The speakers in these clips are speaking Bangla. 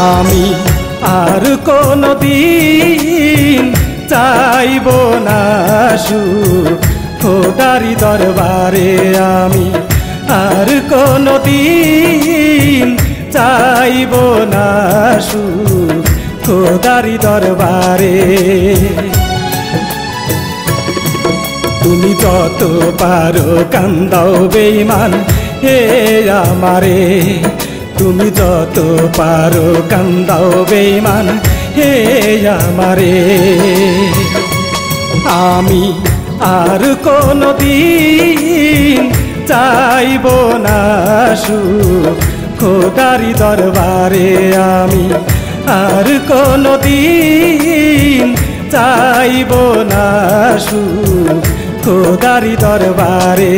আমি আর কোনদিন চাইব না সুখ খোদারি দরবারে আমি আর কোনদিন চাইব না সুখ খোদারি দরবারে তুমি যত পারো কান্দাও বেঈমান হে আমারে তুমি যত পারো কান্দাও বেঈমান হে আমারে আমি আর কোনদিন চাইব না সুখ খোদারি দরবারে আমি আর কোনদিন চাইব না সুখ খোদারি দরবারে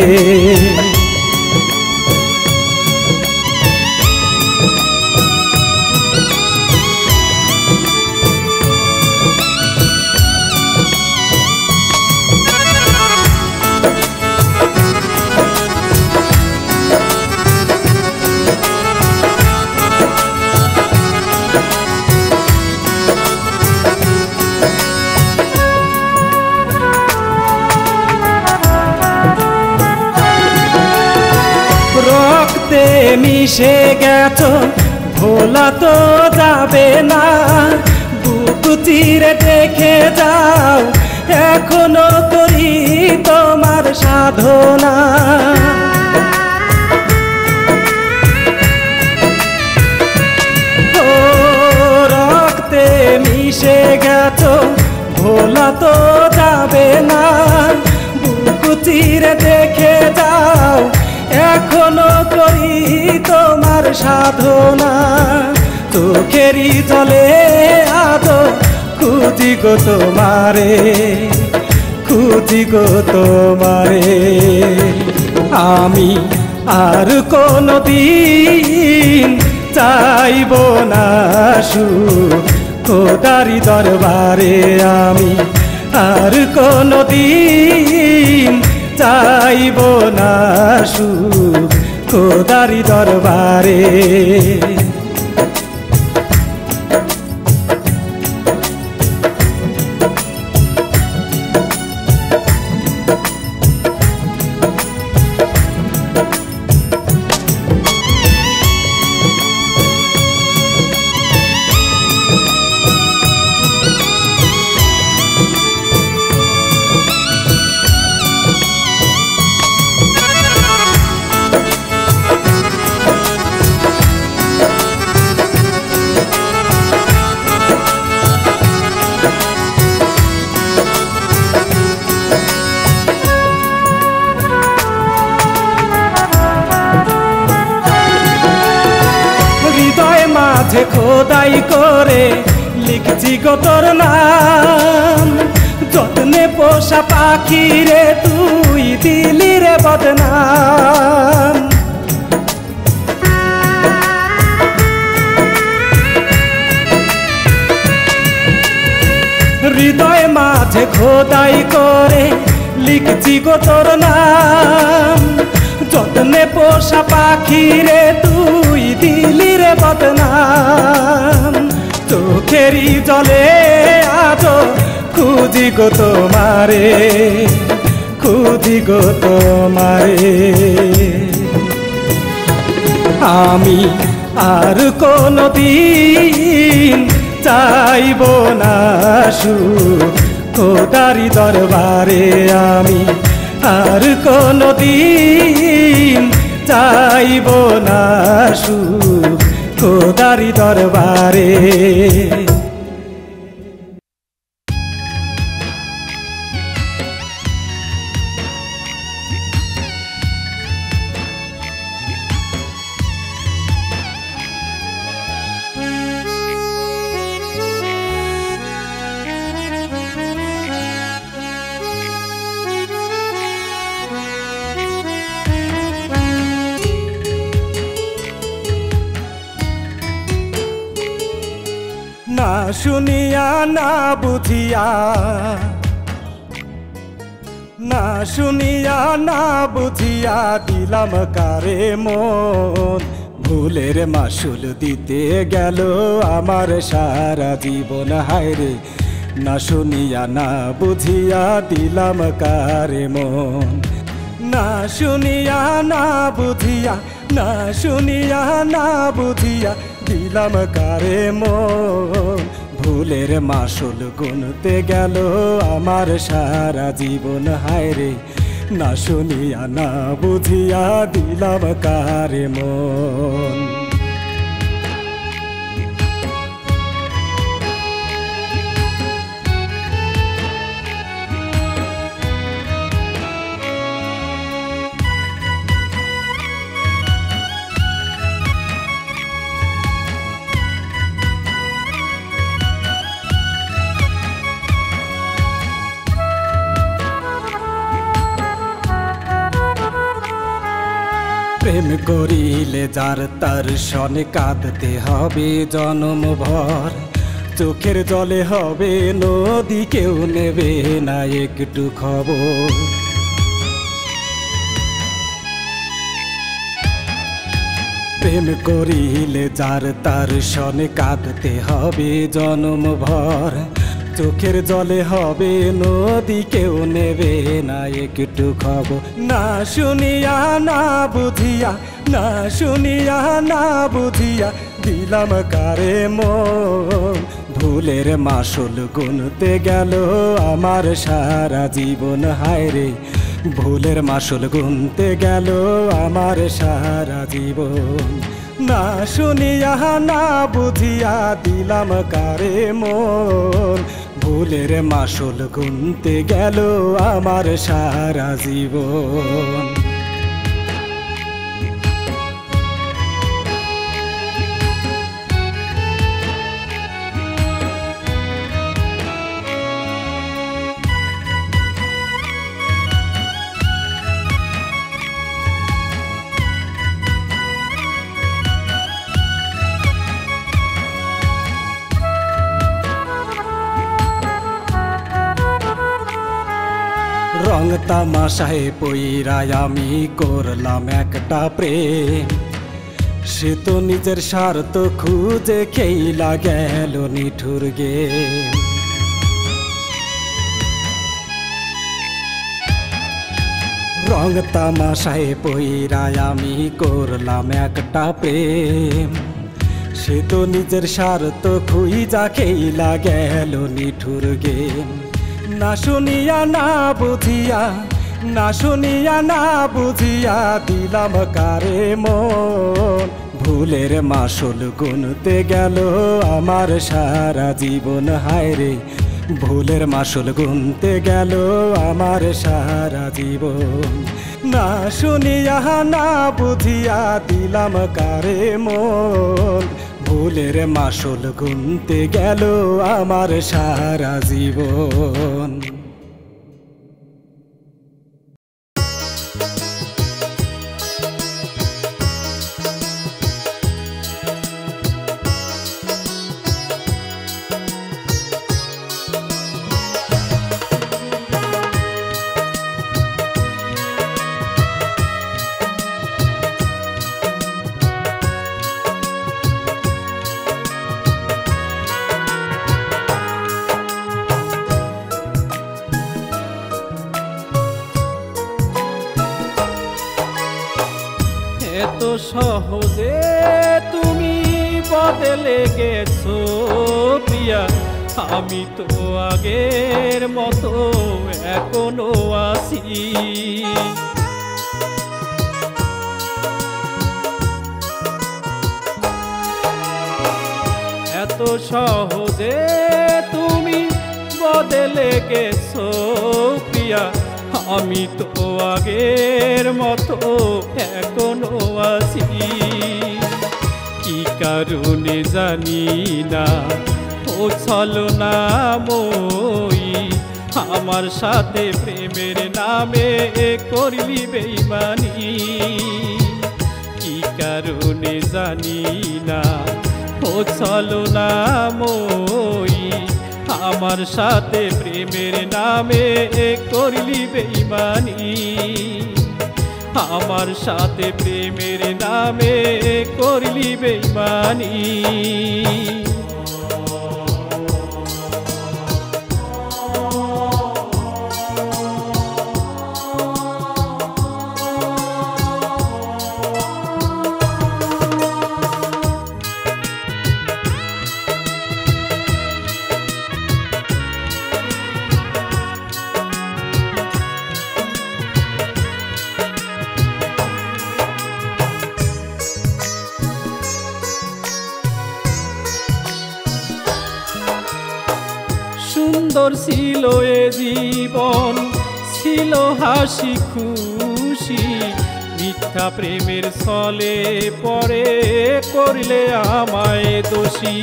রক্তে মিশে গেছো ভোলা তো যাবে না বুক চিরে দেখে যাও এখনো করি তোমার সাধনা ও রক্তে মিশে গেছো ভোলা তো যাবে না বুক চিরে দেখে যাও এখনো করি তোমার সাধনা চোখেরই জলে আদো খুঁজি গো তোমারে খুঁজি গো তোমারে আমি আর কোনদিন চাইব না সুখ খোদারি দরবারে আমি আর কোনদিন চাইব না সুখ খোদারি দরবারে মাঝে খোদাই করে লিখছি গো তোর নাম যত্নে পোষা পাখি রে তুই দিলি রে বদনাম হৃদয় মাঝে খোদাই করে লিখছি গো তোর নাম যত্নে পোষা পাখি রে তুই দিলি রে বদনাম চোখেরই জলে আজো খুঁজি গো তোমারে খুঁজি গো তোমারে আমি আর কোনদিন চাইব না সুখ খোদারি দরবারে আমি আর কোনদিন চাইব না সুখ খোদারি দরবারে না শুনিয়া না বুঝিয়া না শুনিয়া না বুঝিয়া দিলাম কারে মন ভুলের মাসুল দিতে গেল আমার সারা জীবন। হায়রে না শুনিয়া না বুঝিয়া দিলাম কারে মন। না শুনিয়া না বুঝিয়া, না শুনিয়া না বুঝিয়া দিলাম কারে মন। ভুলের মাসুল গুনতে গেল আমার সারা জীবন। হায়রে না শুনিয়া না বুঝিয়া দিলাম কারে মন। প্রেম করিলে যার তার সনে কাঁদতে হবে জনমভর। চোখের জলে হবে নদী, কেউ নেবে না একটু খবর। প্রেম করিলে যার তার সনে কাঁদতে হবে জনমভর। চোখের জলে হবে নদী, কেউ নেবে না একটু খবর। না শুনিয়া না বুঝিয়া, না শুনিয়া না বুঝিয়া দিলাম কারে মন। ভুলের মাসুল গুনতে গেল আমার সারা জীবন। হায়রে ভুলের মাসুল গুনতে গেল আমার সারা জীবন। না শুনিয়া না বুঝিয়া দিলাম কারে মন। ভুলের মাসুল গুনতে গেল আমার সারা জীবন। রং তামাশায় পইরায় আমি করলাম একটা প্রেম। সে তো নিজের স্বার্থ খুঁজে খেইলা গেল নিঠুর গেম। রং তামাশায় পইরায় আমি করলাম একটা প্রেম। সে তো নিজের স্বার্থ খুঁজা খেইলা গেল নিঠুর গেম। না শুনিয়া না বুঝিয়া, না শুনিয়া না বুঝিয়া দিলাম কারে মন। ভুলের মাসুল গুনতে গেল আমার সারা জীবন। হায়রে ভুলের মাসুল গুনতে গেল আমার সারা জীবন। না শুনিয়া না বুঝিয়া দিলাম কারে মন। ভুলের মাসুল গুনতে গেল আমার সারা জীবন। এত সহজে তুমি বদলে গেছো প্রিয়া, আমি তো আগের মতো এখনো আছি। এত সহজে তুমি বদলে গেছো প্রিয়া, আমি তো আগের মতো এখনো আছি। কি কারণে জানি না ও ছলনা মই, আমার সাথে প্রেমের নামে করলি বেইমানি। কি কারণে জানি না ও ছলনা মই, আমার সাথে প্রেমের নামে করলি বেইমানি। আমার সাথে প্রেমের নামে করলি বেঈমানি। সুন্দর ছিল এ জীবন, ছিল হাসি খুশি, মিথ্যা প্রেমের ছলে পরে করলে আমায় দোষী।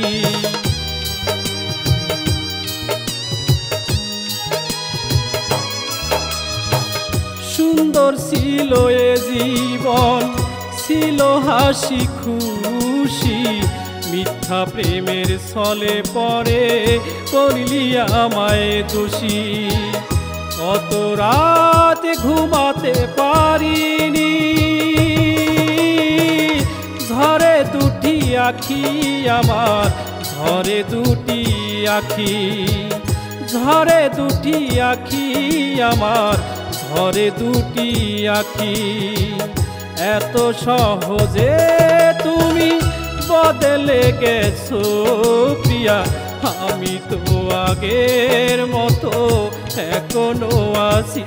সুন্দর ছিল এ জীবন, ছিল হাসি খুশি, মিথ্যা প্রেমের ছলে পরে করলি আমায় দোষী। কত রাত ঘুমাতে পারিনি, ঝরে দুটি আখি আমার, ঝরে দুটি আখি, ঝরে দুটি আখি আমার, ঝরে দুটি আখি। এত সহজে তুমি বদলে গেছো প্রিয়া, আমি তো আগের মতো এখনো আছি,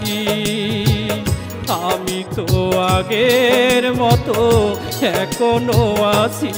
আমি তো আগের মতো এখনো আছি।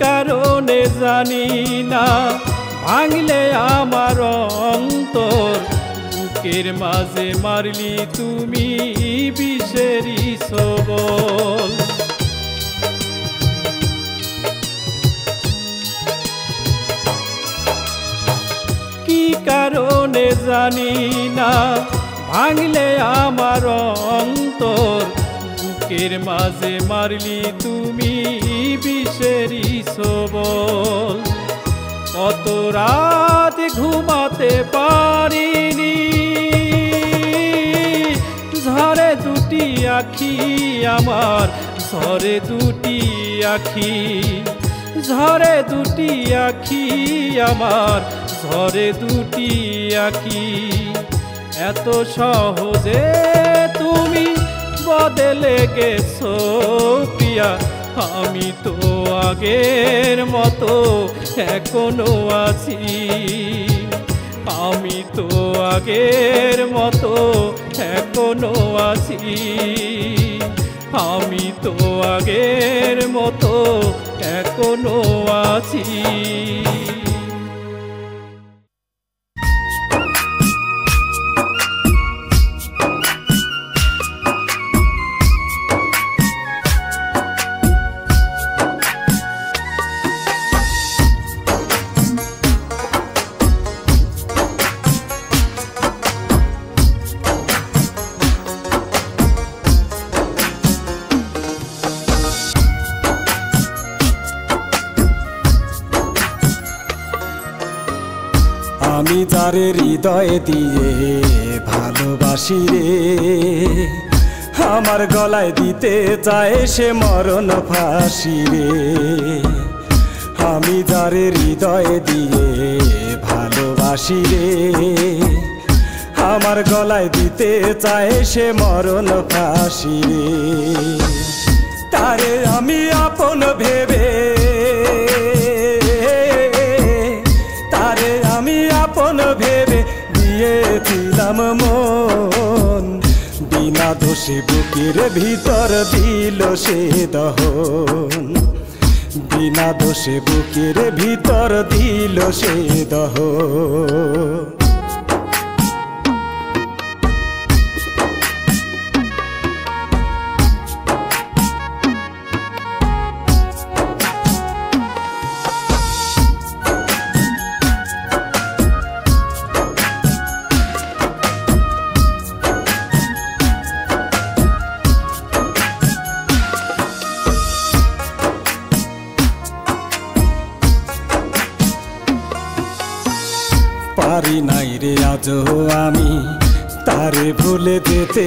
কারণে জানি না ভাঙলে আমার অন্তর, বুকের মাঝে মারলি তুমি বিষেরি সবল। কি কারণে জানি না ভাঙলে আমার অন্তর, বুকের মাঝে মারলি তুমি বিষেরি সবল। কত রাত ঘুমাতে পারিনি, ঝরে দুটি আখি আমার, ঝরে দুটি আখি, ঝরে দুটি আখি আমার, ঝরে দুটি আখি। এত সহজে তুমি বদলে গেছো প্রিয়া, আমি তো আগের মতো এখনো আছি, আমি তো আগের মতো এখনো আছি, আমি তো আগের মতো এখনো আছি। আমি যারে হৃদয় দিয়ে ভালোবাসি রে, আমার গলায় দিতে চায় সে মরণ ফাঁসি রে। আমি যারে হৃদয় দিয়ে ভালোবাসি রে, আমার গলায় দিতে চায় সে মরণ ফাঁসি রে। তারে আমি আপন ভেবে, তারে আমি আপন ভেবে দিয়েছিলাম মন, বিনা দোষে বুকের ভিতর দিল সে দহন, বিনা দোষে বুকের ভিতর দিল সে দহন। পারি নাই রে আজও আমি তারে ভুলে যেতে,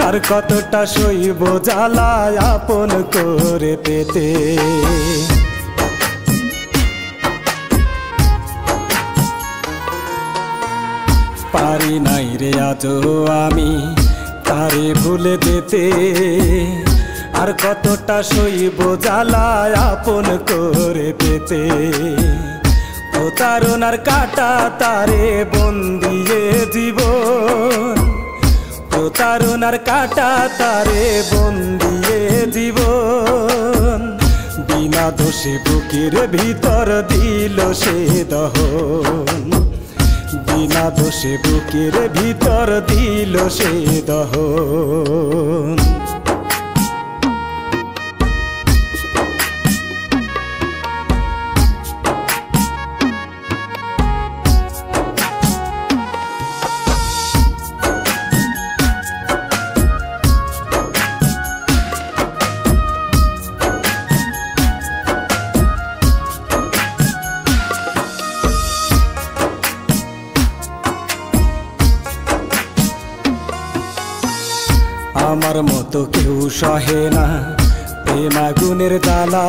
আর কতটা সইব জ্বালা আপন করে পেতে। পারি নাই রে আজও আমি তারে ভুলে যেতে, আর কতটা সইব জ্বালা আপন করে পেতে। প্রতারণার কাটা তারে বন্দিয়ে জীবন, প্রতারণার কাটা তারে বন্দিয়ে জীবন। বিনা দোষে বুকের ভিতর দিল সে দহন, বিনা দোষে বুকের ভিতর দিল সে দহন। আমার মতো কেউ সহে না প্রেম আগুনের জ্বালা,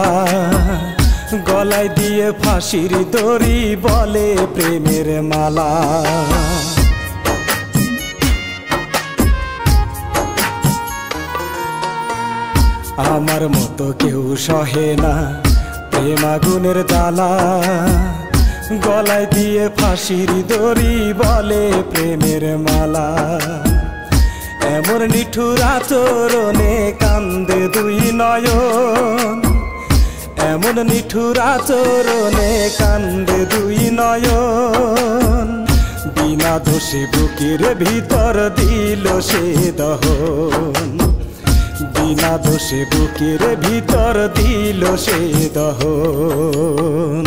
গলায় দিয়ে ফাঁসির দড়ি বলে প্রেমের মালা। আমার মতো কেউ সহে না প্রেম আগুনের জ্বালা, গলায় দিয়ে ফাঁসির দড়ি বলে প্রেমের মালা। এমন নিঠুর আচরণে কান্দে দুই নয়ন, এমন নিঠুর আচরণে কান্দে দুই নয়ন। বিনা দোষে বুকের ভিতর দিল সে দহন, বিনা দোষে বুকের ভিতর দিল সে দহন।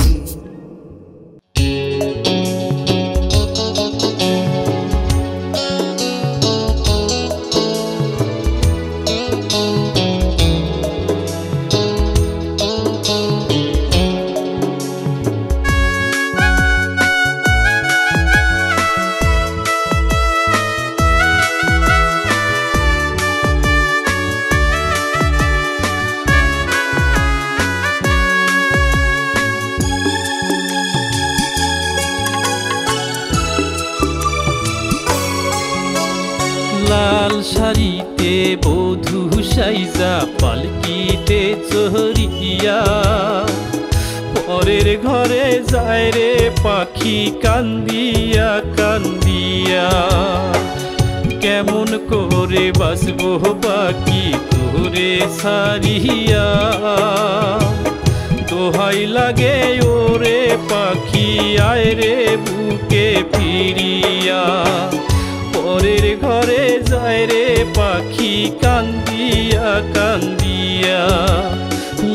লাল শাড়িতে বধূ সাইজা পালকিতে চহরিয়া, পরের ঘরে যায় রে পাখি কান্দিয়া কান্দিয়া। কেমন করে বাসবো বাকি তোরে ছাড়িয়া, দোহাই লাগে ওরে পাখি আয় রে বুকে ফিরিয়া। পরের ঘরে যায় রে পাখি কান্দিয়া কান্দিয়া।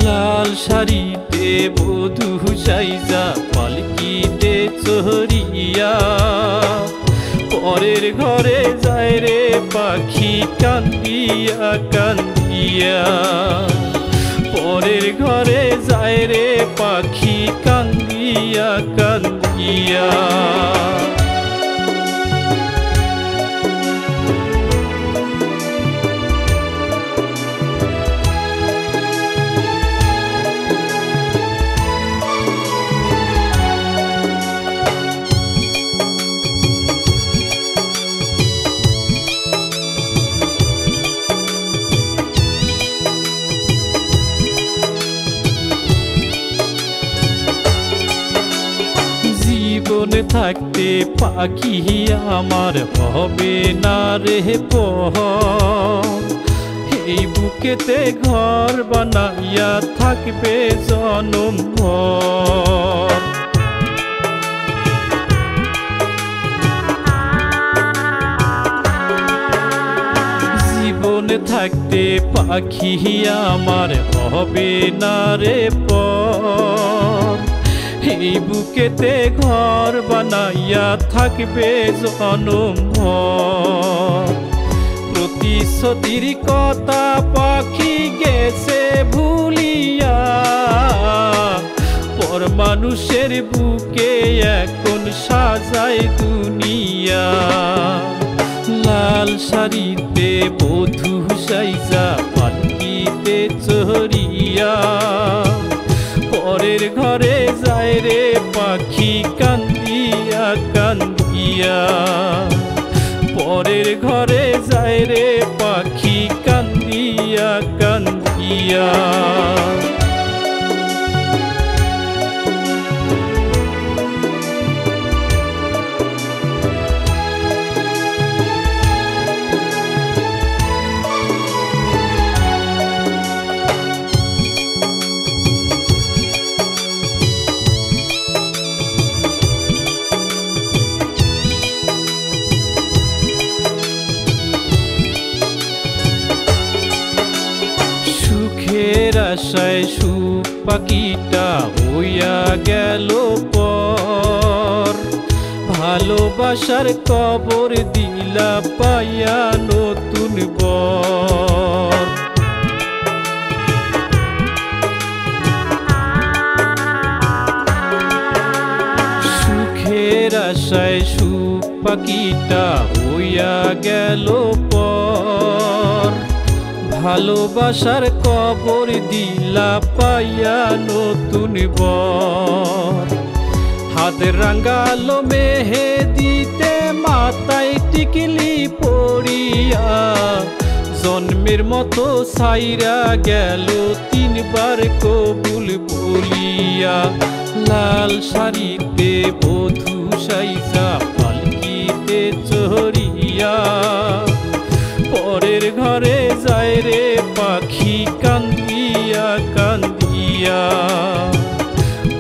লাল শাড়িতে বধূ সাইজা পালকিতে চহরিয়া, পরের ঘরে যায় রে পাখি কান্দিয়া কান্দিয়া। পরের ঘরে যায় রে পাখি কান্দিয়া কান্দিয়া। জীবনে থাকতে পাখি আমার হবে না রে পহর, এই বুকেতে ঘর বানাইয়া থাকবে জনম ভর। জীবনে থাকতে পাখি আমার হবে না রে পর, এই বুকেতে ঘর বানাইয়া থাকবে জনম ভর। প্রতিশ্রুতির কথা পাখি গেছে ভুলিয়া, পর মানুষের বুকে এখন সাজায় দুনিয়া। লাল শাড়িতে বধূ সাইজা পালকিতে চড়িয়া পরের ঘরে যায় রে পাখি কান্দিয়া কান্দিয়া। পরের ঘরে যায় রে পাখি কান্দিয়া কান্দিয়া। আশায় সুখ পাখিটা হইয়া গেল পর, ভালোবাসার কবর দিলা পাইয়া নতুন বর। সুখের আশায় সুখ পাখিটা হইয়া গেল পর, ভালোবাসার কবর দিলা পাইয়া নতুন বর। হাত রাঙ্গালো মেহেদিতে মাথায় টিকলি পড়িয়া জন্মের মতো সাইরা গেল তিনবার কবুল বলিয়া। লাল শাড়িতে বধূ সাইজা পালকিতে চড়িয়া পরের ঘরে যায় রে পাখি কান্দিয়া কান্দিয়া।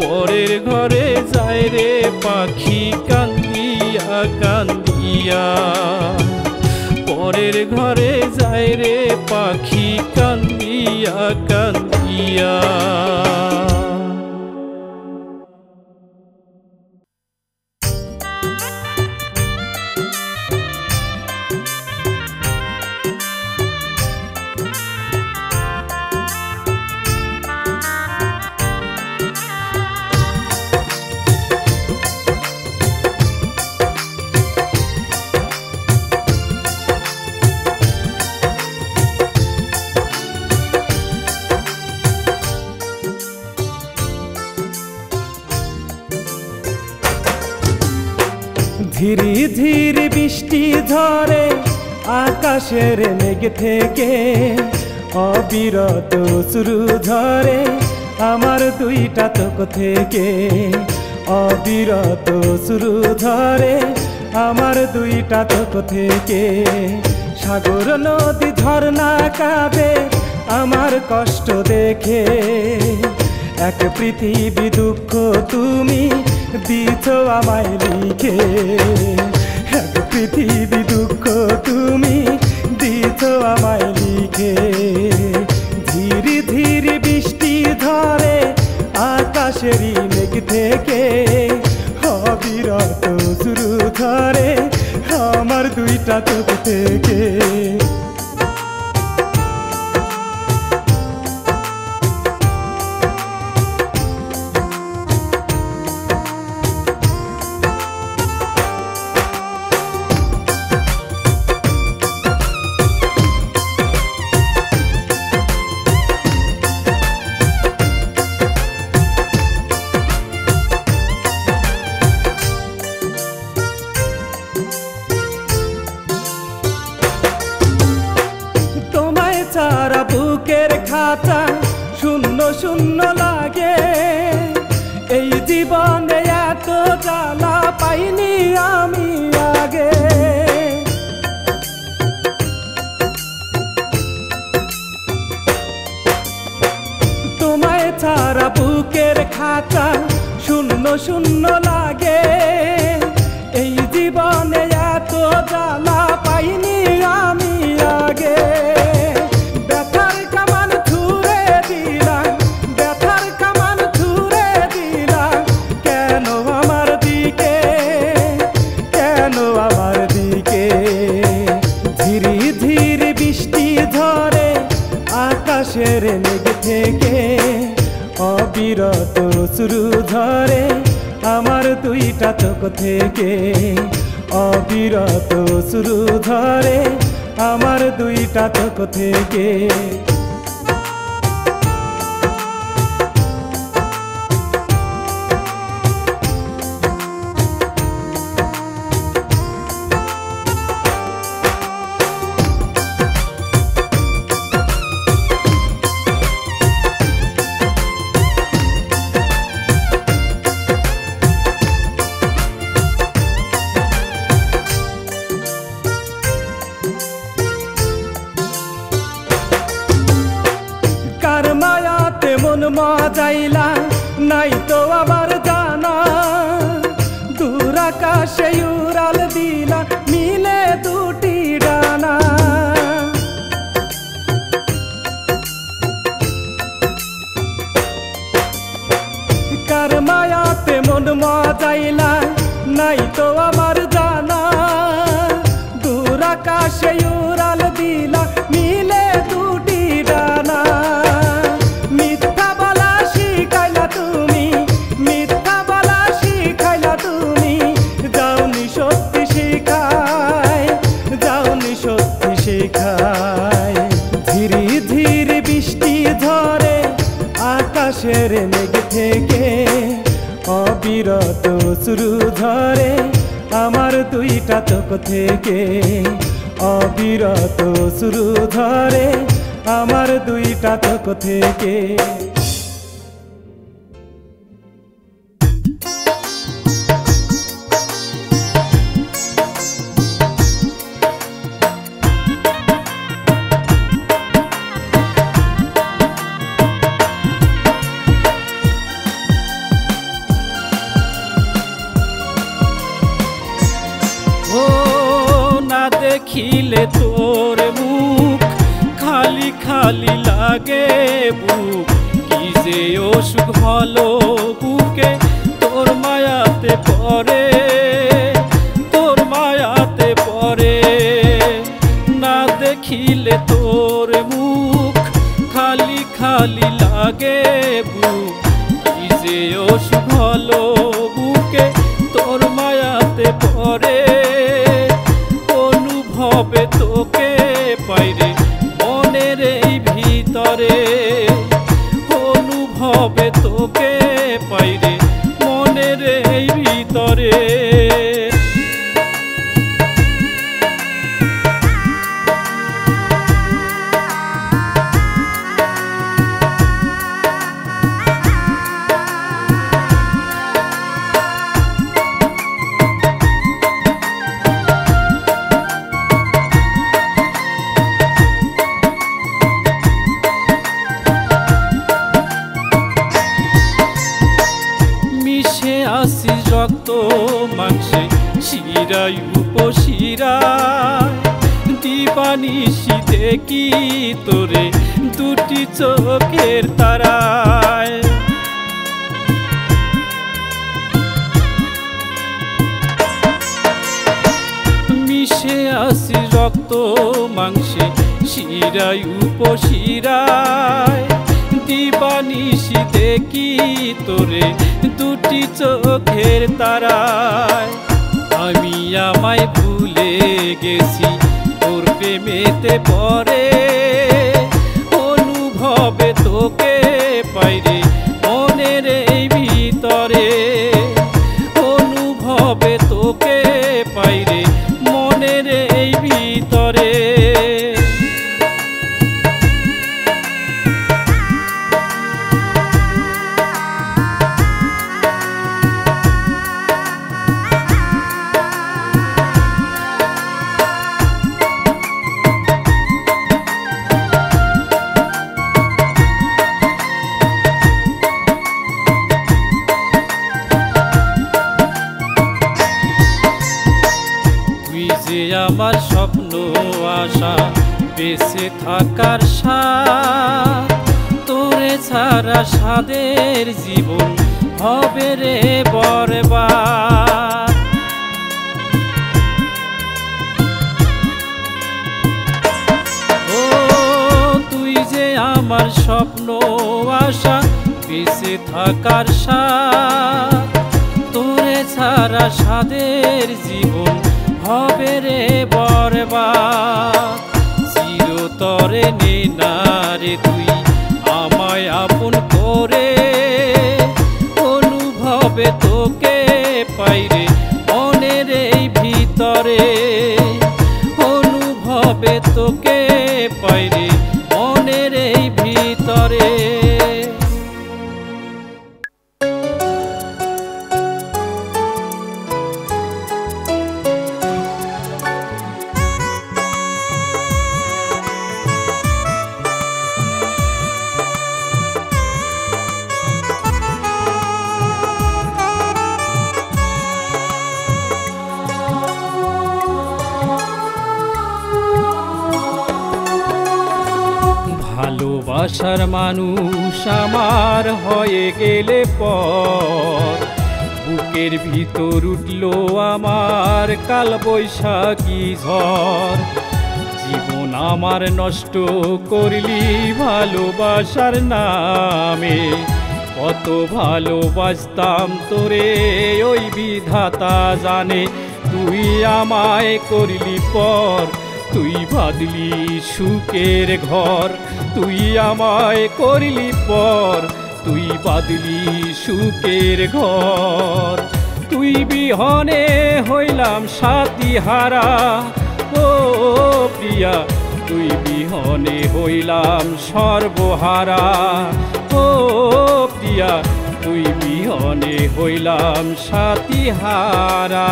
পরের ঘরে যায় রে পাখি কান্দিয়া কান্দিয়া। পরের ঘরে যায় রে পাখি কান্দিয়া কান্দিয়া। ধীরে ধীরে বৃষ্টি ঝরে আকাশের মেঘ থেকে, অবিরত অশ্রু ঝরে আমার দুইটা চোখ থেকে। অবিরত অশ্রু ঝরে আমার দুইটা চোখ থেকে। সাগর নদী ঝরনা কাঁদে আমার কষ্ট দেখে। এক পৃথিবী দুঃখ তুমি দিছ আমায় লিখে। এক পৃথিবী দুঃখ তুমি দিছ আমায় লিখে। ধীরে ধীরে বৃষ্টি ধরে আকাশেরই মেঘ থেকে, অবিরত শুরু ধরে আমার দুইটা চোখ থেকে। সারা বুকের খাঁচা শূন্য শূন্য লাগে। এই জীবনে এত জ্বালা পাইনি আমি আগে। তোমায় ছাড়া বুকের খাঁচা শূন্য শূন্য লাগে। এই জীবনে এত জ্বালা পাইনি আমি আগে। আকাশের মেঘ থেকে অবিরত শুরু ধরে আমার দুইটা চোখ থেকে অবিরত অশ্রু ঝরে আমার দুইটা চোখ থেকে। মন মজাইলা নাই তো আবার জানা দূর আকাশে উড়াল দিলা মিলে দুটি ডানা। কার মায়াতে মন মজাইলা নাই তো আমার জানা দূর আকাশে উড়াল দিলা মিলে দুটি ডানা। ধীরে ধীরে বৃষ্টি ঝরে আকাশের মেঘ থেকে অবিরত অশ্রু ঝরে আমার দুইটা চোখ থেকে অবিরত অশ্রু ঝরে আমার দুইটা চোখ থেকে। দেখিলে তোর মুখ খালি খালি লাগে বুক কি যে অসুখ হলো বুকে তোর মায়াতে পড়ে তোর মায়াতে পড়ে। না দেখিলে তোর মুখ খালি খালি লাগে বুক কি যে অসুখ হলো বুকে তোর মায়াতে পড়ে। হবে তোকে পাইরে মনের এই ভিতরে অনুভবে তোকে পাইরে মনের এই ভিতরে। রক্ত মাংসে শিরায় উপশিরায় দিবানিশি দেখি তোরে দুটি চোখের তারায়। মিশে আসি রক্ত মাংসে শিরায় উপশিরায় দিবানিশি দেখি তোরে দুটি চোখের তারায়। আমি আমায় ভুলে গেছি তোর প্রেমেতে পড়ে অনুভবে তোকে পাইরে মনের এই ভিতরে অনুভবে তোকে পাইরে মনের এই ভিতরে। আমার স্বপ্ন আশা বেঁচে থাকার স্বাদ তোরে ছাড়া স্বাদের জীবন হবে রে বরবাদ। ও তুই যে আমার স্বপ্ন আশা বেঁচে থাকার স্বাদ ছাড়া সাদের জীবন হবে রে বরবাদ। চিরতরে নে না রে তুই আমায় আপন করে, অনুভবে তোকে পাইরে মনের এই ভিতরে, অনুভবে তোকে পাইরে মনের এই ভিতরে। ভালোবাসার মানুষ আমার হয়ে গেলে পর, বুকের ভিতর উঠল আমার কাল বৈশাখী ঝড়। জীবন আমার নষ্ট করলি ভালোবাসার নামে, কত ভালোবাসতাম তোরে ওই বিধাতা জানে। তুই আমায় করলি পর, তুই বাঁধলি সুখের ঘর। তুই আমায় করলি পর, তুই বাঁধলি সুখের ঘর। তুই বিহনে হইলাম সাথী হারা, ও প্রিয়া তুই বিহনে হইলাম সর্বহারা। ও প্রিয়া তুই বিহনে হইলাম সাথী হারা।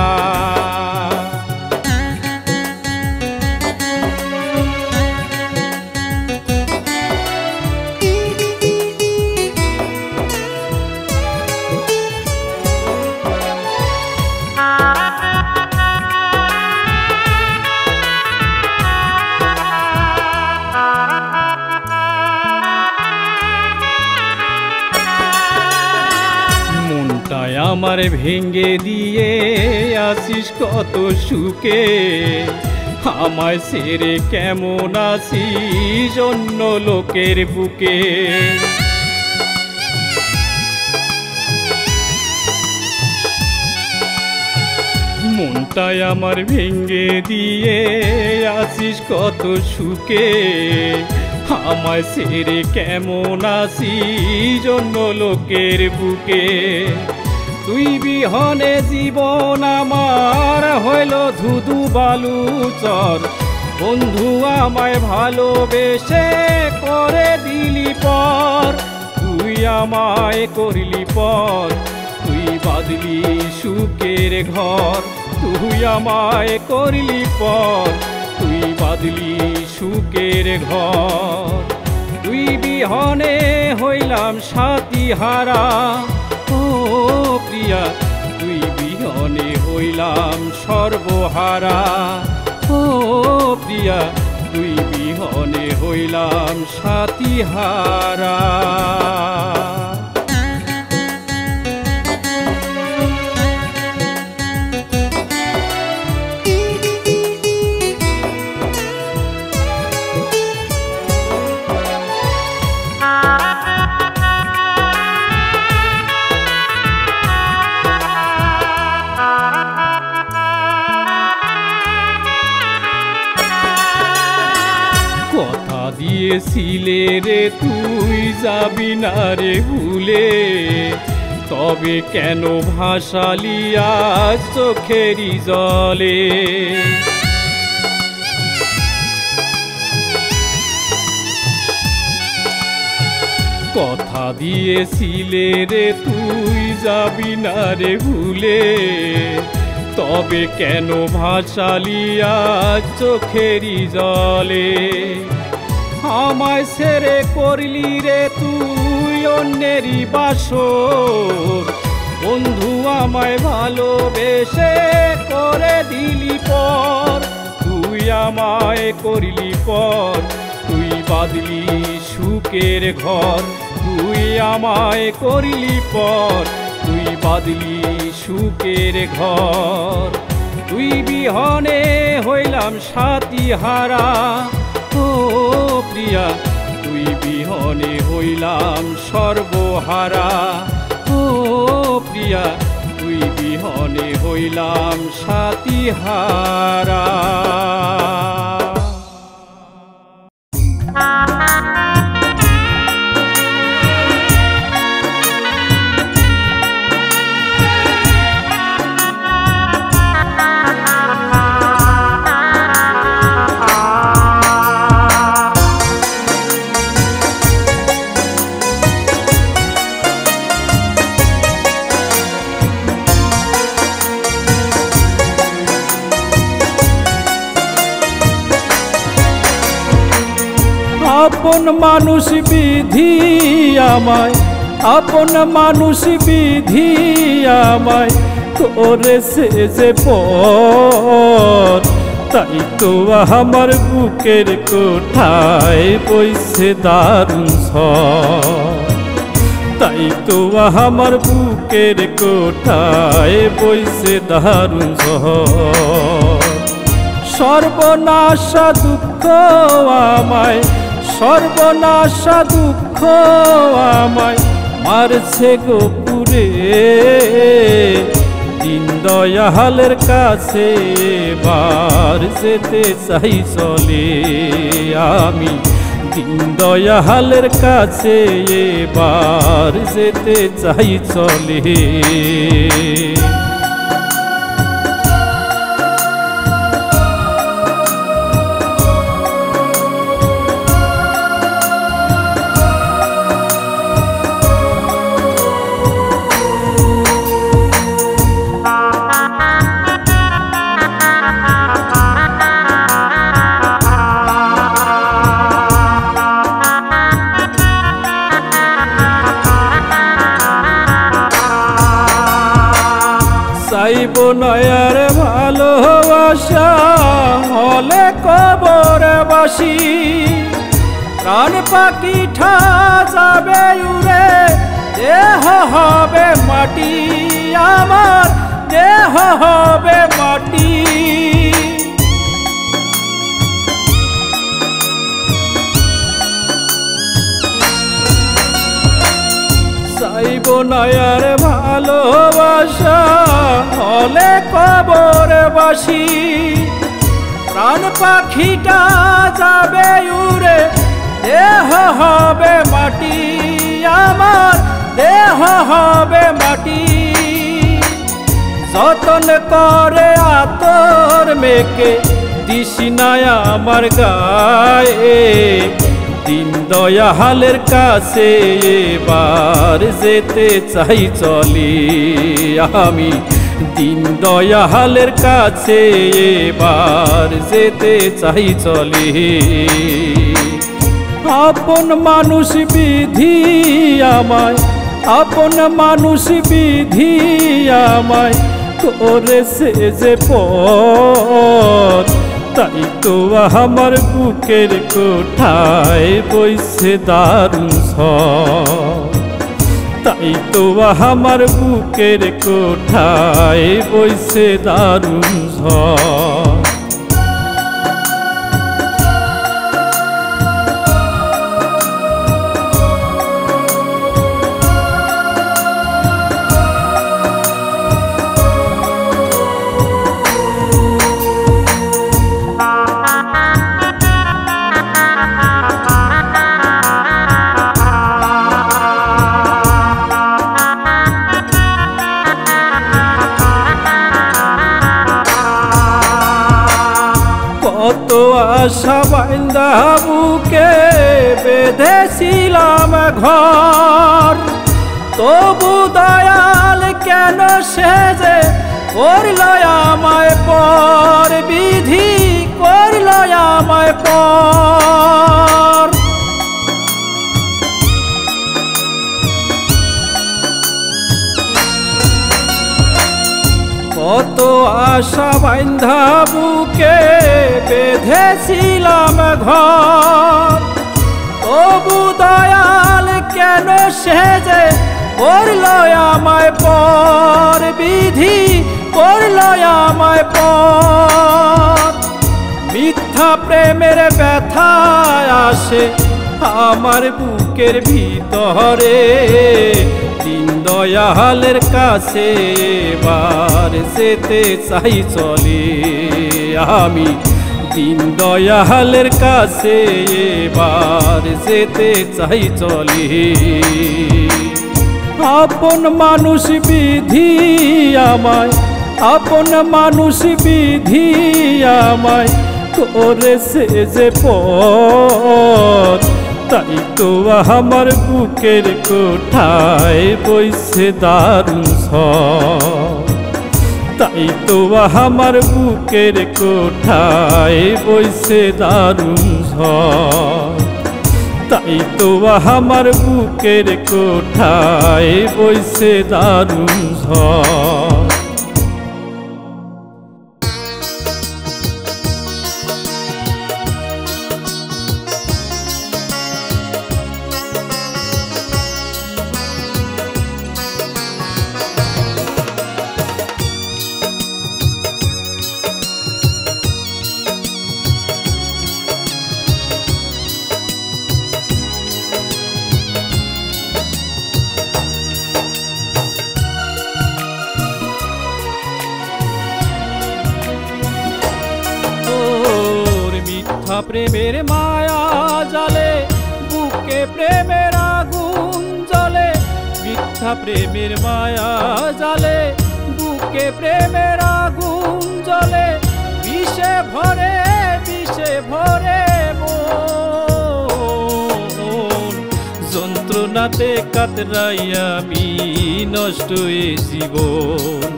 আমার ভেঙ্গে দিয়ে আসিস কত সুখে, আমায় ছেড়ে কেমন আসিস অন্য লোকের বুকে। মনটাই আমার ভেঙ্গে দিয়ে আসিস কত সুখে, আমায় ছেড়ে কেমন আসিস অন্য লোকের বুকে। তুই বিহনে জীবন আমার হইল ধুধু বালুচর, বন্ধু আমায় ভালোবেসে করে দিলি পর। তুই আমায় করলি পর, তুই বাঁধলি সুখের ঘর। তুই আমায় করলি পর, তুই বাঁধলি সুখের ঘর। তুই বিহনে হইলাম সাথী হারা, ও প্রিয়া তুই বিহনে হইলাম সর্বহারা। ও প্রিয়া তুই বিহনে হইলাম সাথী হারা। কথা দিয়েছিলে রে তুই যাবি না রে ভুলে, তবে কেন ভাসালি আজ চোখেরই জলে। কথা দিয়েছিলে রে তুই যাবি না রে ভুলে, তবে কেন ভাসালি আজ চোখেরই জলে। আমায় ছেড়ে করলি রে তুই অন্যেরই বাসর, বন্ধু আমায় ভালোবেসে করে দিলি পর। তুই আমায় করলি পর, তুই বাঁধলি সুখের ঘর। তুই আমায় করলি পর, তুই বাঁধলি সুখের ঘর। তুই বিহনে হইলাম সাথী হারা, ও প্রিয়া তুই বিহনে হইলাম সর্বহারা। ও প্রিয়া তুই তুই বিহনে হইলাম সাথী হারা। আপন মানুষ বিধি আমায়, আপন মানুষ বিধি আমায় করেছে যে পর, তাই তো আমার বুকের কোঠায় বইছে দারুণ ঝড়, তাই তো আমার বুকের কোঠায় বইছে দারুণ ঝড়। সর্বনাশা দুঃখ আমায়, সর্বনাশা দুঃখ আমায় মারছে গোপুরে, দিন দয়ালের কাছে এবার যেতে চাই চলে আমি, দিন দয়ালের কাছে এবার যেতে চাই চলে। চাইব নয়ার ভালোবাসা হলে কবরে বাসি, প্রাণ পাখিটা যাবে উড়ে দেহ হবে মাটি, আমার দেহ হবে মাটি। চাইব নয়ার ভালোবাসা হলে কবরে বাসি, প্রাণ পাখিটা যাবে উড়ে দেহ হবে মাটি, আমার দেহ হবে মাটি। যতন করে আতর মেকে দিশি নাই আমার গায়ে, দিন দয়ালের কাছে এবার যেতে চাই চলি আমি, দিন দয়ালের কাছে এবার যেতে চাই চলি। আপন মানুষ বিধি আমায়, আপন মানুষ বিধি আমায় করেছে যে পর, তাই তো আমার বুকের কোঠায় বইছে দারুণ ঝড়, তাই তো আমার বুকের কোঠায় বইছে দারুণ ঝড়। কত আশা বাইন্দা বুকে বেঁধেছিলাম ঘর, তবু দয়াল কেন সেজে করল আমায় পর, বিধি করল আমায় পর। কত আশা বাইন্ধা বুকে বেঁধেছিলাম ঘর, তবু দয়াল কেন সেজে করল আমায় পর, বিধি করল আমায় পর। মিথ্যা প্রেমের ব্যথা আসে আমার বুকের ভিতরে, দিন দয়ালের কাছে এবার যেতে চাই চলে আমি দিন দয়ালের কাছে এবার যেতে চাই চলে আপন মানুষ বিধি আমায় আপন মানুষ বিধি আমায় করেছে যে পথ তাই তো আমার বুকের কোঠায় বইছে দারুণ ঝড় তাই তো আমার বুকের কোঠায় বইছে দারুণ ঝড় তাই তো আমার বুকের কোঠায় বইছে দারুণ ঝড় প্রেমের মায়া জালে বুকে প্রেমের আগুন জ্বলে মিথ্যা প্রেমের মায়া জালে বুকে প্রেমের আগুন জ্বলে বিষে ভরে মন যন্ত্রণাতে কাতরাই আমি নষ্ট এ জীবন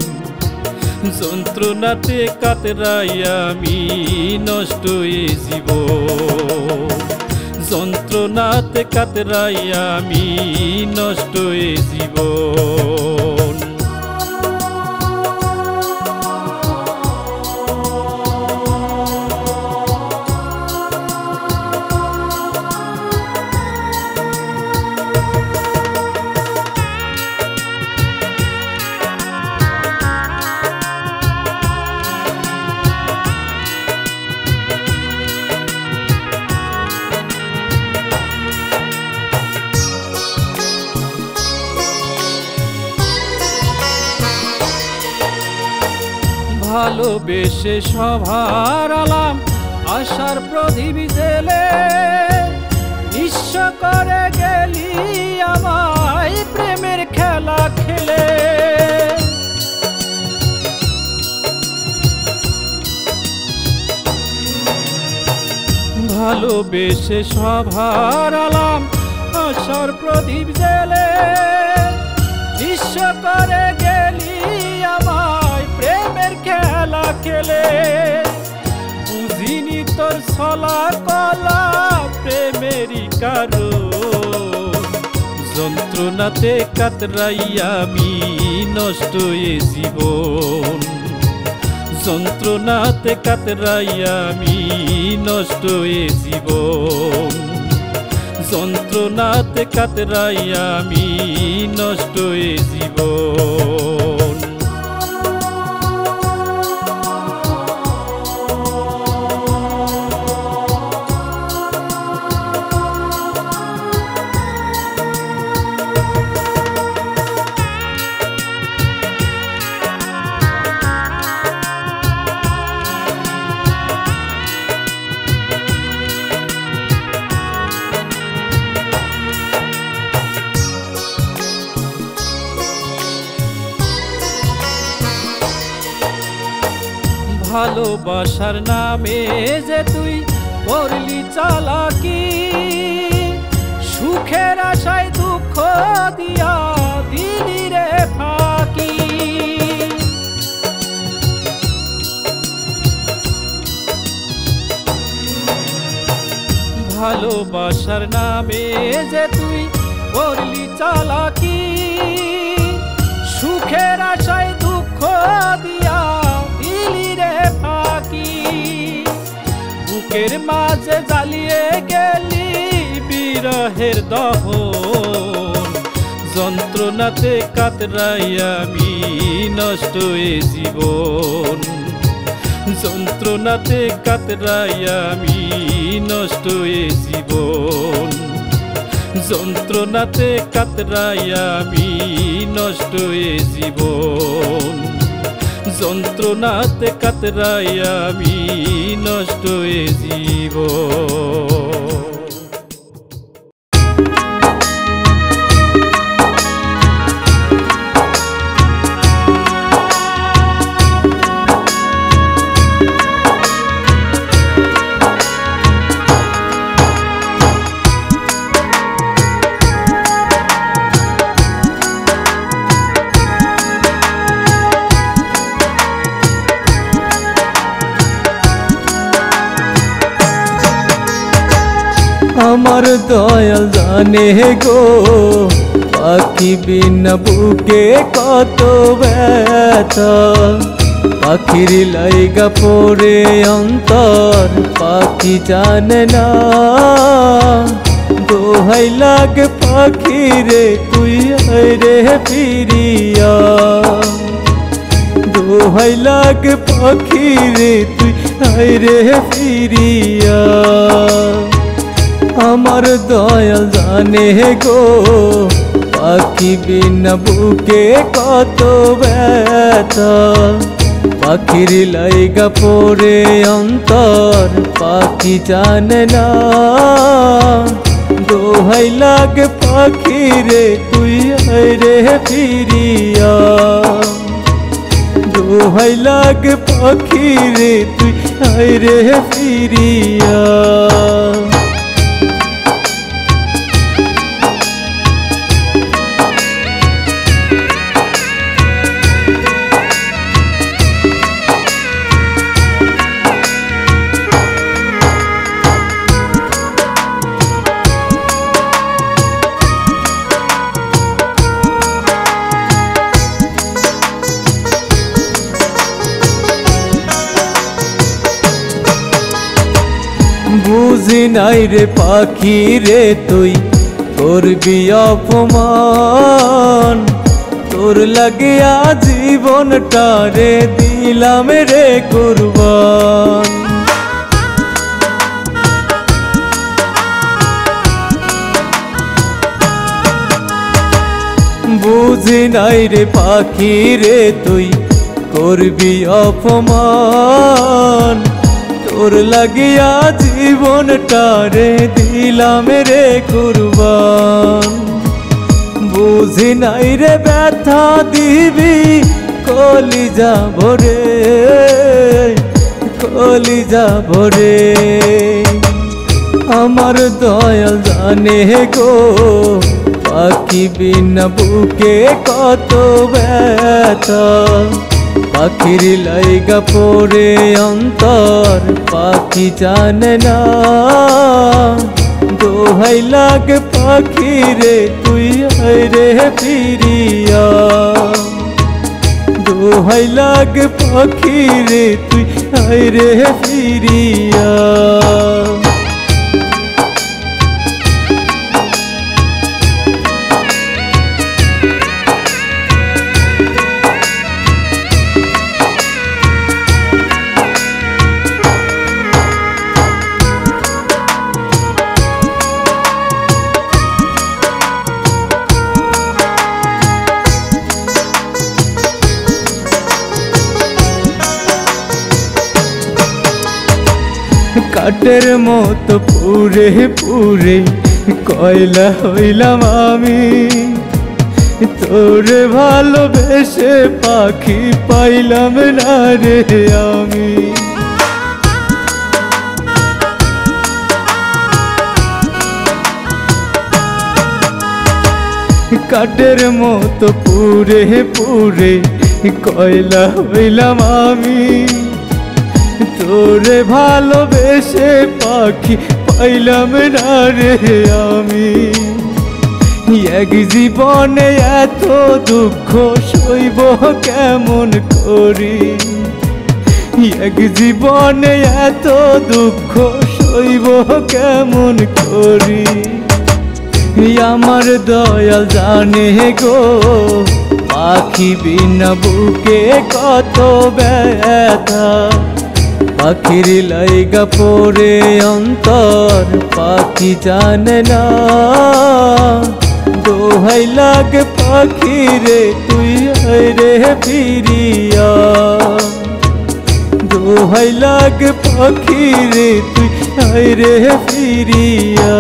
যন্ত্রণাতে কাতরাই আমি নষ্ট এ জীবন যন্ত্রণাতে কাতরাই আমি নষ্ট এ জীবন ভালোবেসে সভার আলাম আশার প্রদীপ জেলে নিঃস্ব করে গেলি আমায় প্রেমের খেলা খেলে ভালোবেসে সভার আলাম আশার প্রদীপ জেলে নিঃস্ব করে গেলি আমায় প্রেমের খেলা খেলে বুঝিনি তোর ছলা কলা প্রেমেরই কারণ যন্ত্রণাতে কাতরাই আমি নষ্ট এ জীবন যন্ত্রণাতে কাতরাই আমি নষ্ট এ জীবন যন্ত্রণাতে কাতরাই আমি নষ্ট এ জীবন ভালোবাসার নামে যে তুই করলি চালাকি সুখের আশায় দুঃখ দিয়া দিলি রে ফাঁকি ভালোবাসার নামে যে তুই করলি চালাকি সুখের আশায় দুঃখ দিয়া বুকের মাঝে জ্বালিয়ে গেলি বিরহের দহন যন্ত্রণাতে কাতরাই আমি নষ্ট এ জীবন যন্ত্রণাতে কাতরাই আমি নষ্ট এ জীবন যন্ত্রণাতে কাতরাই আমি নষ্ট এ জীবন, যন্ত্রণাতে কাতরাই আমি নষ্ট এ জীবন। আমার দয়াল জানে গো পাখি বিনা বুকে কত ব্যথা, পাখির লাইগা পড়ে অন্তর পাখি জানে না। দোহাই লাগে পাখি রে তুই আয় রে ফিরিয়া, দোহাই লাগে পাখি রে তুই আয় রে ফিরিয়া। আমার দয়াল জানে গো পাখি বিনা বুকে কত ব্যথা, পাখির লাইগা পড়ে অন্তর পাখি জানে না। দোহাই লাগে পাখি রে তুই আয় রে ফিরিয়া, দোহাই লাগে পাখি রে তুই আয় রে ফিরিয়া। বুঝি নাই রে পাখি রে তুই করবি অপমান, তোর লাগিয়া জীবনটা রে দিলাম রে কুরবান। বুঝি নাই রে পাখি রে তুই করবি অপমান, তোর লাগিয়া জীবনটা রে দিলাম রে কুরবান। বুঝি নাই রে ব্যথা দিবি কলিজা ভরে, কলিজা ভরে। আমার দয়াল জানে গো পাখি বিনা বুকে কত ব্যথা, পাখির লাইগা পড়ে অন্তর পাখি জানে না। দোহাই লাগে পাখি রে তুই আয় রে ফিরিয়া, দোহাই লাগে পাখি রে তুই আয় রে ফিরিয়া। কাঠের মতো পুরে পুরে কয়লা হইলাম আমি, তোরে ভালোবেসে পাখি পাইলাম না রে আমি। কাঠের মতো পুরে পুরে কয়লা হইলাম আমি, তোরে ভালোবেসে পাখি পাইলাম না রে আমি। এক জীবনে এত দুঃখ সইব কেমন করি, এক জীবনে এত দুঃখ সইব কেমন করি। আমার দয়াল জানে গো পাখি বিনা বুকে কত ব্যথা, পাখির লাইগা পড়ে অন্তর পাখি জানে না। দোহাই লাগে পাখি রে তুই আয় রে ফিরিয়া, দোহাই লাগে পাখি রে তুই আয় রে ফিরিয়া।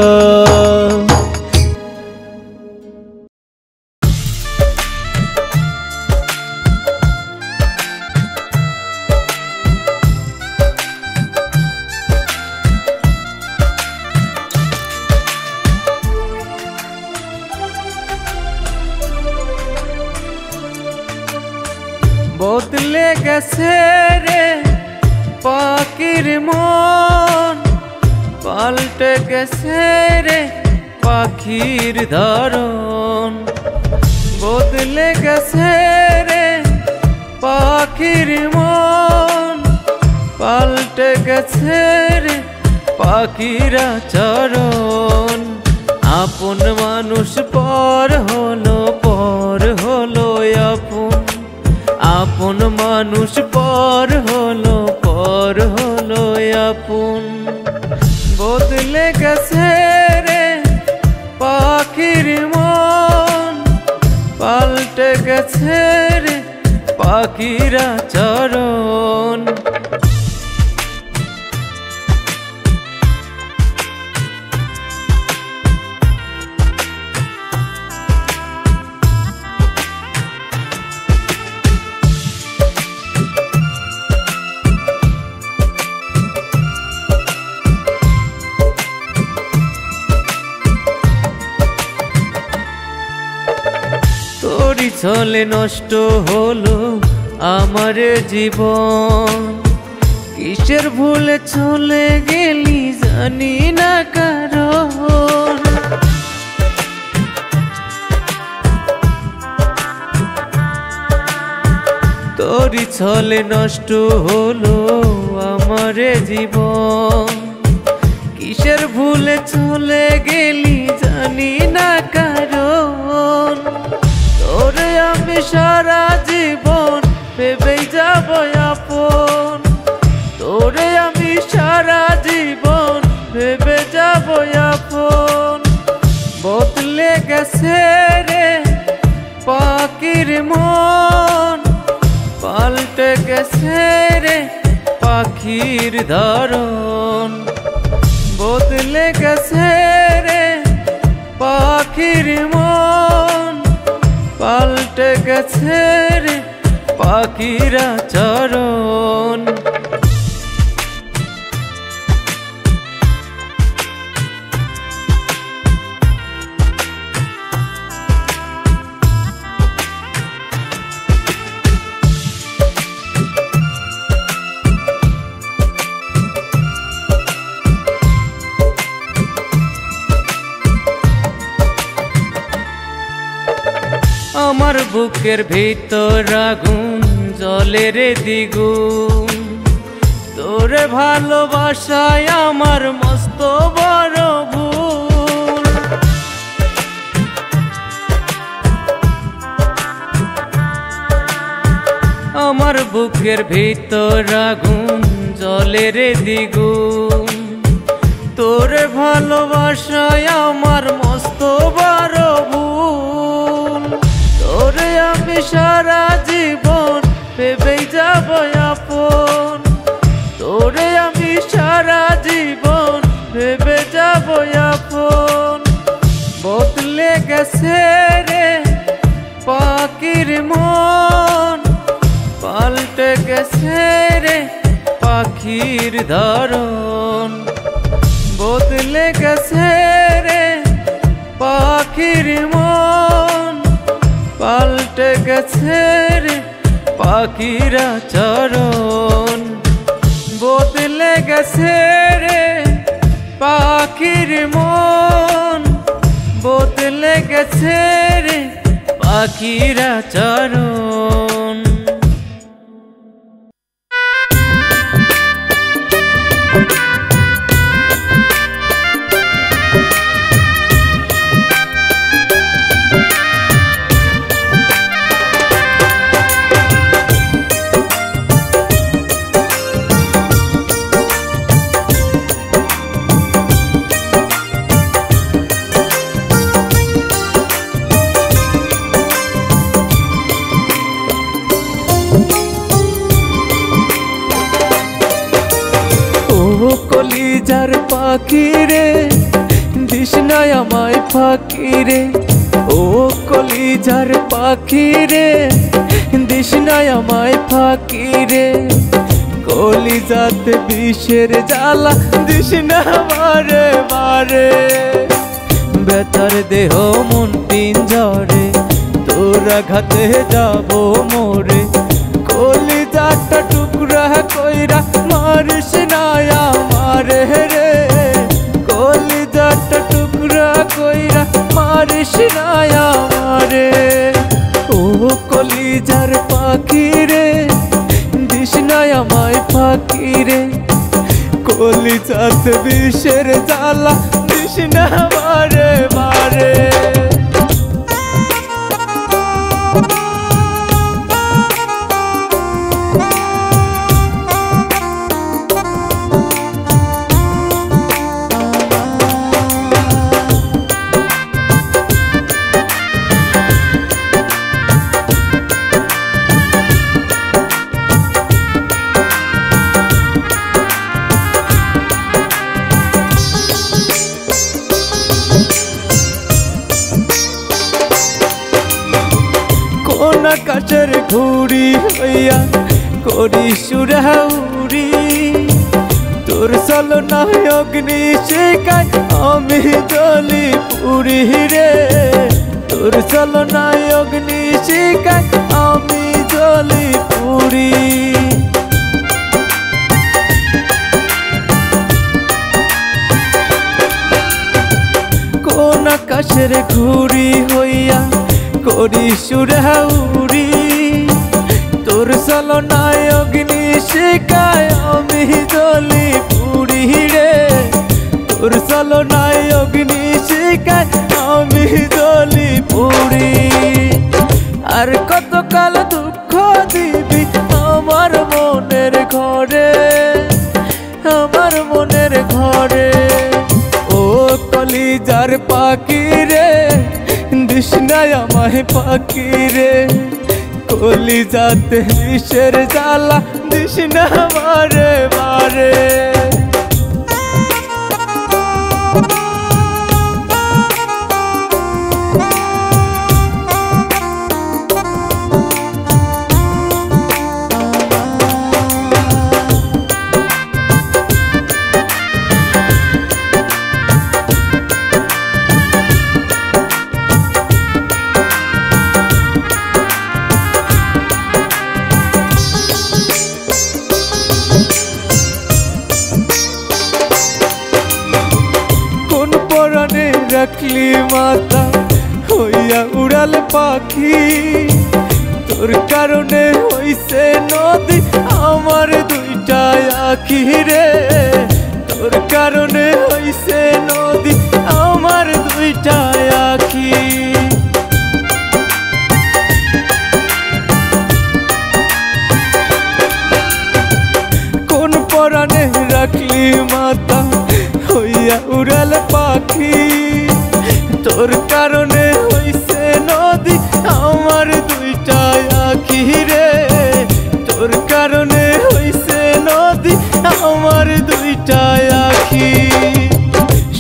বদলে গেছে রে পাখির মন, পাল্টে গেছে রে পাখির ধরন। বদলে গেছে রে পাখির মন, পাল্টে গেছে রে পাখির আচরণ। আপন মানুষ পর হলো আপন, আপন মানুষ পর হলো আপন। বদলে গেছে রে পাখির মন, পাল্টে গেছে রে পাখির আচরণ। তোরি ছলে নষ্ট হলো আমার জীবন, কিসের ভুলে চলে গেলি জানি না কারণ। তোরি ছলে নষ্ট হলো আমার জীবন, কিসের ভুলে চলে গেলি জানি না কারণ। তোরে আমি সারা জীবন ভেবেই যাব আপন, তোরে আমি সারা জীবন ভেবে যাব আপন। বদলে গেছে রে পাখির মন, পাল্টে গেছে রে পাখির ধরন। বদলে গেছে রে পাখির মন, পাল্টে গেছে রে পাখির আচরণ। আমার বুকের ভিতর আগুন জ্বলে রে দ্বিগুণ, তোরে ভালোবাসায় আমার মস্ত বড় ভুল। আমার বুকের ভিতর আগুন জ্বলে রে দ্বিগুণ, তোরে ভালোবাসায় আমার মস্ত বড় ভুল। তোরে আমি সারা জীবন ভেবেই যাব আপন, তোরে আমি সারা জীবন ভেবে যাব আপন। বদলে গেছে রে পাখির মন, পাল্টে গেছে রে পাখির ধরন। বদলে গেছে রে পাখির মন, পাল্টে গেছে রে পাখির আচরণ। বদলে গেছে রে পাখির মন, বদলে গেছে রে পাখির আচরণ। কলিজার পাখি রে দিস না আমায় ফাঁকি রে, ও কলিজার পাখি রে দিস না আমায় ফাঁকি রে। কলিজাতে বিষের জ্বালা দিস না মারে মারে, ব্যথার দেহ মন পিঞ্জরে তোরা ঘাতে যাব মোরে। কলিজাটা টুকরা কইরা মারিস না আমারে রে, কলিজাটা টুকরা কইরা মারিস না আমারে। ও কলিজার পাখি রে দিস না আমায় ফাঁকি রে, কলিজাতে বিষের জ্বালা দিস না মারে মারে। আকাশের ঘুড়ি হইয়া করি সুরাউরি, তোর চলনায় অগ্নি শিখায় আমি জ্বলি পুরি রে, তোর চলনায় অগ্নি শিখায় আমি জ্বলি পুরি। কোন আকাশের ঘুড়ি হইয়া করি সুরাউরি, তোর চলনায় অগ্নি শিখায় আমি জ্বলি পুরি রে, তোর চলনায় অগ্নি শিখায় আমি জ্বলি পুরি। আর কতকাল দুঃখ দিবি আমার মনের ঘরে, আমার মনের ঘরে। ও কলিজার পাখি রে দিস না আমায় ফাঁকি রে, কলিজাতে বিষের জ্বালা দিস না মারে মারে। রাখলি মাতা হইয়া উড়াল পাখি, তোর কারণে হইছে নদী আমার দুইটা আখি রে, তোর কারণে হইছে নদী আমার দুইটা আখি। কোন পরাণে রাখলি মাতা হইয়া উড়াল পাখি, তোর কারণে হইছে নদী আমার দুইটা আখি রে, তোর কারণে হইছে নদী আমার দুইটা আখি।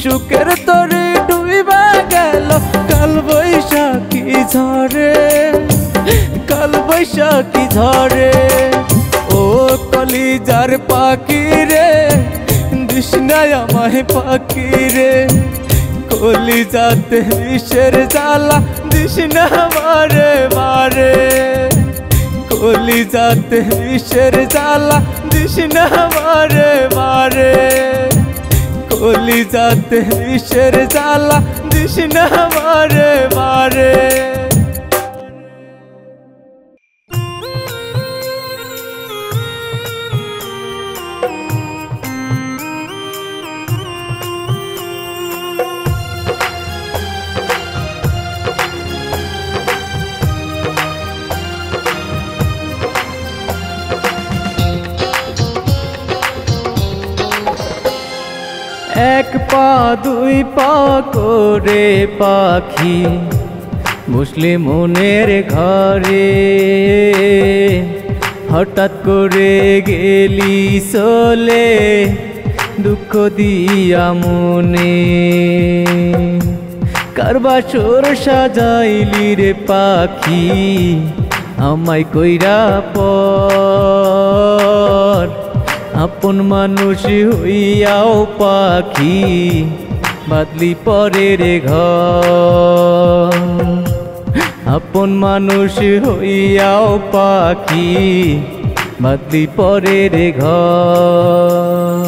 সুখের তরে ডুইবা গেল কাল বৈশাখী ঝরে, কাল বৈশাখী ঝরে। ও কলিজার পাখি রে দিস না আমায় ফাঁকি রে, কলিজাতে বিষের জ্বালা দিস না মারে মারে, কলিজাতে বিষের জ্বালা দিস না মারে মারে, কলিজাতে বিষের জ্বালা দিস না মারে মারে। এক পা দুই পা করে পাখি বসলে মনের ঘরে, হঠাৎ করে গেলি চলে দুঃখ দিয়া মনে। কার বাসর সাজাইলি রে পাখি আমায় কইরা পর, আপন মানুষ হইয়াও পাখি বাদলি পরে রে ঘর। আপন মানুষ হইয়াও পাখি বাদলি পরে রে ঘর।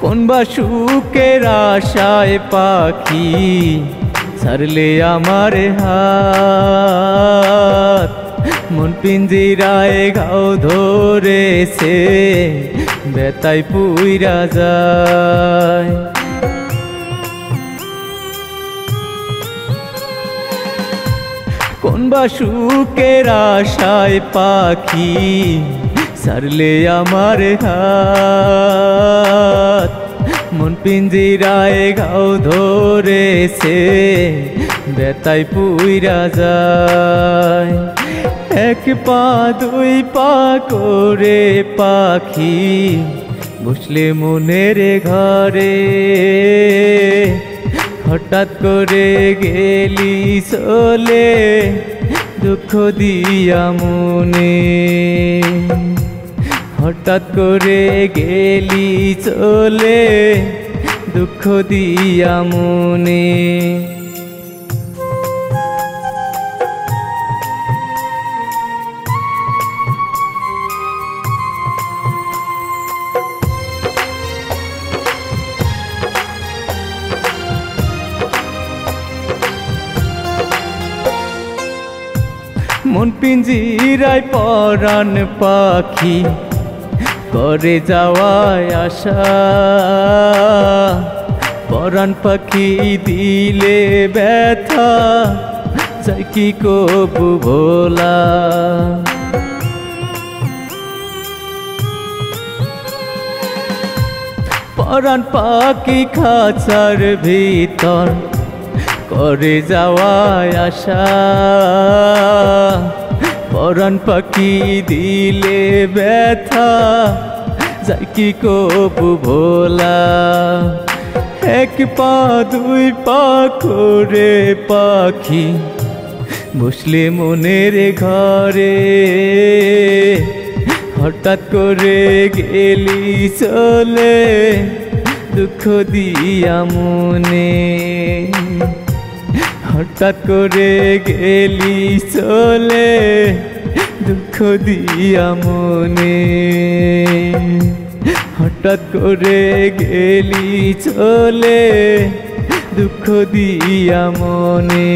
কোন বা সুখের আশায় পাখি ছাড়লে আমার হাত, মন পিঞ্জিরায় ঘাও ধরেছে বেতায় পুইরা যায়। কোন বা সুখের আশায় পাখি ছাড়লে আমার হাত, মন পিঞ্জিরায় ঘাও ধরেছে বেতায় পুইরা যায়। এক পা দুই পা করে পাখি বসলে মনের ঘরে, হঠাৎ করে গেলি চলে দুঃখ দিয়া মনে। হঠাৎ করে গেলি চলে দুঃখ দিয়া মনে। মন পিঞ্জিরায় পরাণ পাখি করে যাওয়ায় আশা, পরাণ পাখি দিলে ব্যথা চাই কি কবু ভোলা। পরাণ পাখি খাঁচার ভিতর করে যাওয়ায় আশা, পরাণ পাখি দিলে ব্যথা যাই কি কবু ভোলা। এক পা দুই পা করে পাখি বসলে মনের ঘরে, হঠাৎ করে গেলি চলে দুঃখ দিয়া মনে। হঠাৎ করে গেলি চলে দুঃখ দিয়া মনে। হঠাৎ করে গেলি চলে দুঃখ দিয়া মনে।